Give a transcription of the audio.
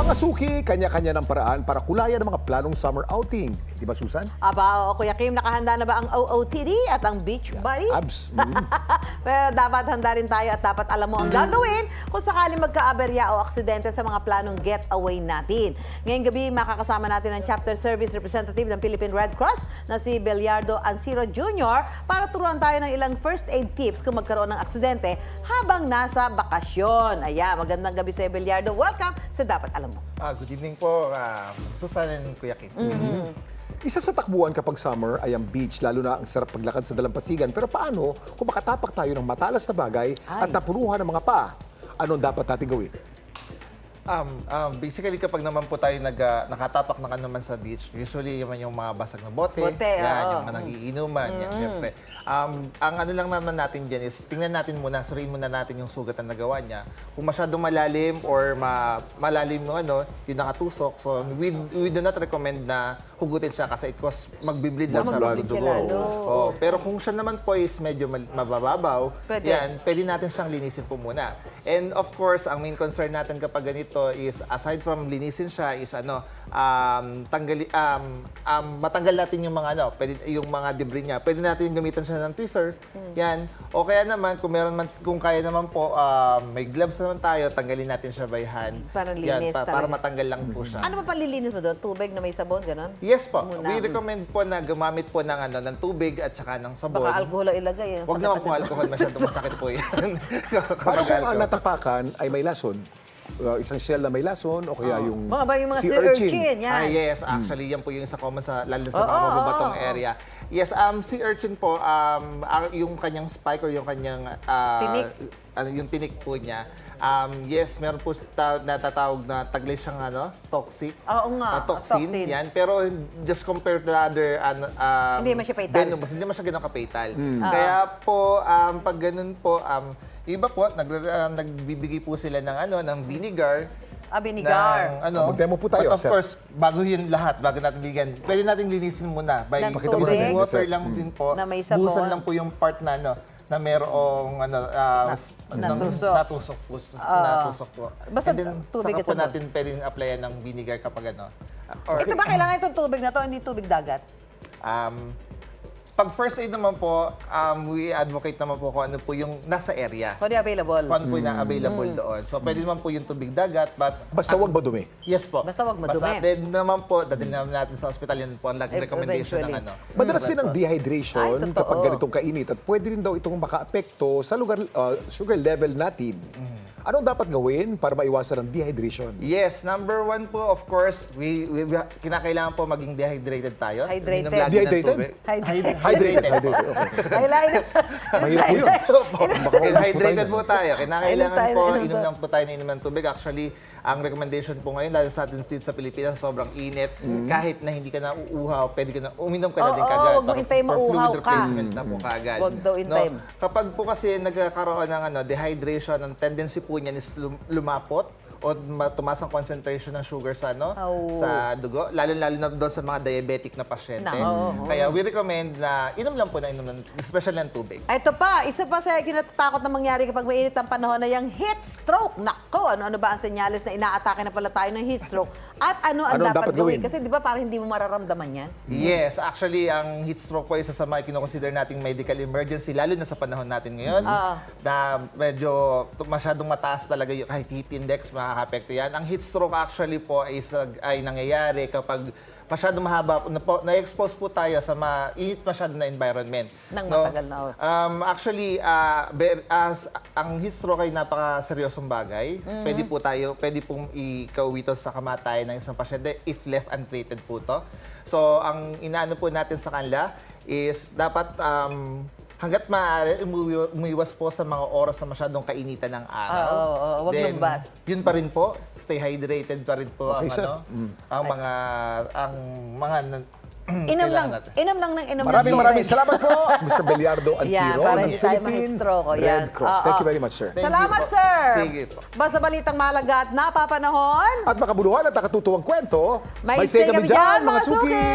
Mga suki, kanya-kanya ng paraan para kulayan ang mga planong summer outing. Di ba, Susan? Aba, Kuya Kim, nakahanda na ba ang OOTD at ang beach body? Abs. Pero dapat handa rin tayo at dapat alam mo ang gagawin kung sakaling magka-aberya o aksidente sa mga planong getaway natin. Ngayong gabi, makakasama natin ang Chapter Service Representative ng Philippine Red Cross na si Beliardo Anciro Jr. para turuan tayo ng ilang first aid tips kung magkaroon ng aksidente habang nasa bakasyon. Ayan, magandang gabi sa Beliardo. Welcome sa Dapat Alam Mo. Good evening po, Susan and Kuya Kim. Isa sa takbuhan kapag summer ay ang beach, lalo na ang sarap paglakad sa dalampasigan. Pero paano kung makatapak tayo ng matalas na bagay at napuruhan ng mga paa? Anong dapat natin gawin? Basically, kapag naman po tayo nakatapak na naman sa beach, usually yung mga basag na bote, yan, yung mga nagiinuman, yan, syempre. Ang ano lang naman natin dyan is, tingnan natin muna, suriin muna natin yung sugat na nagawa niya. Kung masyadong malalim or malalim yung nakatusok, so we do not recommend na hugutin siya kasi magbibleed lang siya ng dugo. Pero kung siya naman po is medyo mabababaw, pwede natin siyang linisin po muna. And of course, ang main concern natin kapag ganito is, aside from linisin siya, is matanggal natin yung mga yung mga debris niya. Pwede natin gamitan siya ng tweezer. Yan. O kaya naman kung kaya naman po, may gloves naman tayo, tanggalin natin siya by hand. Para linis para matanggal lang po siya. Ano pa palilinis mo doon? Tubig na may sabon, gano'n? Yes po. We recommend po na gumamit po ng tubig at saka ng sabon. Baka alcohol o ilagay. Huwag naman po alcohol, masyadong masakit po yan. Paano kung ang natapakan ay may lason? Isang shell na may lason o kaya yung mga sea urchin, yan. Yes, actually, yan po yung isa common lalo sa mga mababatong area. Yes, sea urchin po, yung kanyang spike or yung kanyang tinik. Yung tinik po niya. Yes, meron po natatawag na taglay siyang toxic. Oo nga, toxin, yan. Pero just compared to the other hindi man siya fatal. venomous, hindi man siya ganun ka-fatal. Kaya po, pag ganun po, iba po, nagbibigay po sila ng vinegar. Vinegar. Mag-demo po tayo, But of sir. course, bago yun lahat, bago natin bigyan, pwede natin linisin muna. By Ng Pakita mo sa tubig. inyo, water sir. lang din po. Na may sabon. Buhusan lang po yung part na merong natusok. natusok po. Natusok po. Basta And then, tubig saka at po sabon. natin pwedeng applyan ng vinegar kapag Or, Ito ba kailangan itong tubig na to, hindi tubig dagat? pag first aid naman po, we advocate naman po kung ano po yung nasa area. Kung di available. Kung ano po yung available doon. So, pwede naman po yung tubig dagat, but... Basta wag madumi. Yes po. Basta wag madumi. Basta din naman po, dadalhin naman natin sa hospital, yun po ang recommendation ng Madalas din ang dehydration Ay, totoo. kapag ganitong kainit at pwede rin daw itong makaapekto sa sugar level natin. Anong dapat gawin para maiwasan ang dehydration? Yes, number one po, of course, we kinakailangan po maging dehydrated tayo. Hydrated. Uminom lagi ng Dehydrated? tubig. Hydrated. Hydrated. Okay. Kailangan. Mahirap po yun. Hydrated po tayo. Kinakailangan Inom po, tayo, inom lang po tayo ng tubig. Actually, ang recommendation po ngayon, lalo sa atin dito sa Pilipinas, sobrang init. Kahit na hindi ka na uuhaw, pwede ka na, uminom ka na din kagad. Huwag mo intay For mauuhaw fluid ka. replacement na po kagad. Huwag daw intay. Kapag po kasi nagkakaroon ng dehydration, ang tendency po niyan is lumapot o tumaas ang concentration ng sugar sa sa dugo, lalo-lalo na doon sa mga diabetic na pasyente. Kaya we recommend na inom lang po especially ng tubig. Ito pa, isa pa sa kinatatakot na mangyari kapag mainit ang panahon na yung heat stroke. Nako, ano ba ang senyales na inaatake na pala tayo ng heat stroke? At ano ang dapat gawin? Kasi di ba parang hindi mo mararamdaman yan? Yes, actually, ang heat stroke po isa sa mga kinoconsider nating medical emergency, lalo na sa panahon natin ngayon, na medyo masyadong mataas talaga yung kahit heat index, makaka-apekto yan. Ang heat stroke actually po ay nangyayari kapag masyadong mahaba, na-expose po tayo sa mainit masyado na environment. Nang matagal na. Actually, ang heat stroke ay napaka-seryosong bagay. Pwede pong ikauwitan sa kamatayan ng isang pasyente if left untreated po to. So, ang inaano po natin sa kanila is dapat hanggat maaari, umiwas po sa mga oras na masyadong kainitan ng araw. Huwag lumabas. Yun pa rin po, stay hydrated pa rin po Okay, sir. ang mga Inom lang ng inom Maraming salamat po, Mr. Beliardo Yan, Anciro para ng hindi tayo Philippine ma-stroke. Red Cross. Thank you very much, sir. Thank you Salamat, po. sir. Sige po. Basta balitang mahalaga at napapanahon. At makabuluhan at nakatutuwang kwento, May say kami dyan, mga suki!